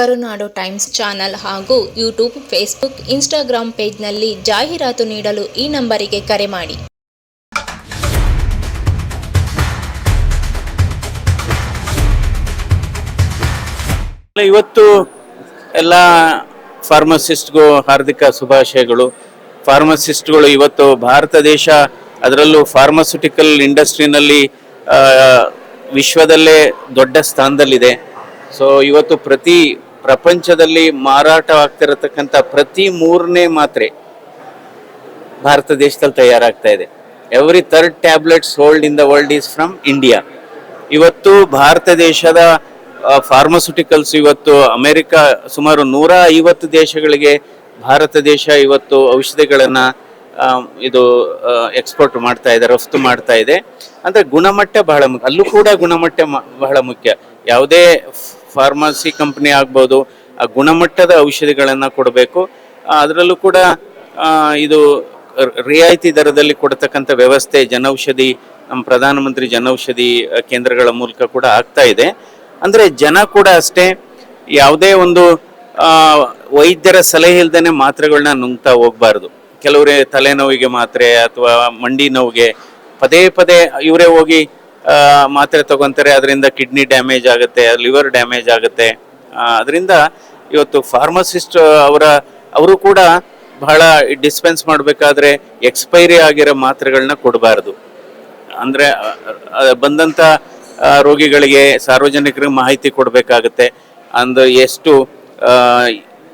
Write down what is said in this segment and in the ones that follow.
ಕರುನಾಡು times channel ಹಾಗೂ YouTube, Facebook, Instagram ಪೇಜ್ನಲ್ಲಿ ಜಾಹೀರಾತು ನೀಡಲು ಈ ನಂಬರಿಗೆ ಕರೆ ಮಾಡಿ. ಇವತ್ತು ಎಲ್ಲ ಫಾರ್ಮಸಿಸ್ಟ್ಗೂ ಹಾರ್ದಿಕ ಶುಭಾಶಯಗಳು. ಫಾರ್ಮಸಿಸ್ಟ್ಗಳು ಇವತ್ತು ಭಾರತ ದೇಶ, ಅದರಲ್ಲೂ ಫಾರ್ಮಸ್ಯೂಟಿಕಲ್ ಇಂಡಸ್ಟ್ರಿನಲ್ಲಿ ವಿಶ್ವದಲ್ಲೇ ದೊಡ್ಡ ಸ್ಥಾನದಲ್ಲಿದೆ. ಸೊ ಇವತ್ತು ಪ್ರಪಂಚದಲ್ಲಿ ಮಾರಾಟವಾಗ್ತಿರತಕ್ಕಂಥ ಪ್ರತಿ 3ನೇ ಮಾತ್ರೆ ಭಾರತ ದೇಶದಲ್ಲಿ ತಯಾರಾಗ್ತಾ ಇದೆ. Every third tablet sold in the world is from India. ಇವತ್ತು ಭಾರತ ದೇಶದ ಫಾರ್ಮಸ್ಯೂಟಿಕಲ್ಸ್ ಇವತ್ತು ಅಮೆರಿಕ ಸುಮಾರು 150 ದೇಶಗಳಿಗೆ ಭಾರತ ದೇಶ ಇವತ್ತು ಔಷಧಿಗಳನ್ನು ಎಕ್ಸ್ಪೋರ್ಟ್ ಮಾಡ್ತಾ ಇದೆ, ರಫ್ತು ಮಾಡ್ತಾ ಇದೆ. ಅಂದರೆ ಗುಣಮಟ್ಟ ಬಹಳ ಮುಖ್ಯ, ಅಲ್ಲೂ ಕೂಡ ಗುಣಮಟ್ಟ ಬಹಳ ಮುಖ್ಯ. ಯಾವುದೇ ಫಾರ್ಮಸಿ ಕಂಪ್ನಿ ಆಗ್ಬೋದು, ಆ ಗುಣಮಟ್ಟದ ಔಷಧಿಗಳನ್ನು ಕೊಡಬೇಕು. ಅದರಲ್ಲೂ ಕೂಡ ಇದು ರಿಯಾಯಿತಿ ದರದಲ್ಲಿ ಕೊಡ್ತಕ್ಕಂಥ ವ್ಯವಸ್ಥೆ ಜನೌಷಧಿ, ನಮ್ಮ ಪ್ರಧಾನಮಂತ್ರಿ ಜನೌಷಧಿ ಕೇಂದ್ರಗಳ ಮೂಲಕ ಕೂಡ ಆಗ್ತಾ ಇದೆ. ಅಂದರೆ ಜನ ಕೂಡ ಅಷ್ಟೇ, ಯಾವುದೇ ಒಂದು ವೈದ್ಯರ ಸಲಹೆ ಇಲ್ದೇ ಮಾತ್ರೆಗಳನ್ನ ನುಂಗ್ತಾ ಹೋಗ್ಬಾರ್ದು. ಕೆಲವರೇ ತಲೆನೋವಿಗೆ ಮಾತ್ರೆ ಅಥವಾ ಮಂಡಿ ನೋವಿಗೆ ಪದೇ ಪದೇ ಇವರೇ ಹೋಗಿ ಮಾತ್ರೆ ತಗೊಂತಾರೆ. ಅದರಿಂದ ಕಿಡ್ನಿ ಡ್ಯಾಮೇಜ್ ಆಗುತ್ತೆ, ಲಿವರ್ ಡ್ಯಾಮೇಜ್ ಆಗುತ್ತೆ. ಅದರಿಂದ ಇವತ್ತು ಫಾರ್ಮಸಿಸ್ಟ್ ಅವರು ಕೂಡ ಬಹಳ ಡಿಸ್ಪೆನ್ಸ್ ಮಾಡಬೇಕಾದ್ರೆ ಎಕ್ಸ್ಪೈರಿ ಆಗಿರೋ ಮಾತ್ರೆಗಳನ್ನ ಕೊಡಬಾರ್ದು. ಅಂದರೆ ಬಂದಂಥ ರೋಗಿಗಳಿಗೆ, ಸಾರ್ವಜನಿಕರಿಗೆ ಮಾಹಿತಿ ಕೊಡಬೇಕಾಗುತ್ತೆ. ಅಂದ್ರೆ ಎಷ್ಟು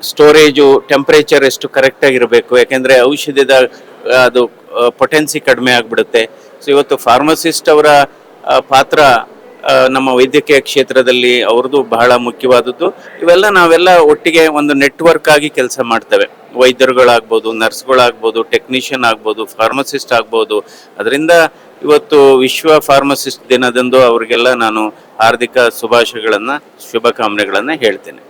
ಸ್ಟೋರೇಜು, ಟೆಂಪ್ರೇಚರ್ ಎಷ್ಟು ಕರೆಕ್ಟಾಗಿರಬೇಕು. ಯಾಕೆಂದರೆ ಔಷಧದ ಅದು ಪೊಟೆನ್ಸಿ ಕಡಿಮೆ ಆಗಿಬಿಡುತ್ತೆ. ಸೊ ಇವತ್ತು ಫಾರ್ಮಸಿಸ್ಟ್ ಅವರ ಪಾತ್ರ ನಮ್ಮ ವೈದ್ಯಕೀಯ ಕ್ಷೇತ್ರದಲ್ಲಿ ಅವ್ರದ್ದು ಬಹಳ ಮುಖ್ಯವಾದದ್ದು. ನಾವೆಲ್ಲ ಒಟ್ಟಿಗೆ ಒಂದು ನೆಟ್ವರ್ಕ್ ಆಗಿ ಕೆಲಸ ಮಾಡ್ತೇವೆ. ವೈದ್ಯರುಗಳಾಗ್ಬೋದು, ನರ್ಸ್ಗಳಾಗ್ಬೋದು, ಟೆಕ್ನಿಷಿಯನ್ ಆಗ್ಬೋದು, ಫಾರ್ಮಸಿಸ್ಟ್ ಆಗ್ಬೋದು. ಅದರಿಂದ ಇವತ್ತು ವಿಶ್ವ ಫಾರ್ಮಸಿಸ್ಟ್ ದಿನದಂದು ಅವರಿಗೆಲ್ಲ ನಾನು ಹಾರ್ದಿಕ ಶುಭಾಶಯಗಳನ್ನು, ಶುಭಕಾಮನೆಗಳನ್ನು ಹೇಳ್ತೇನೆ.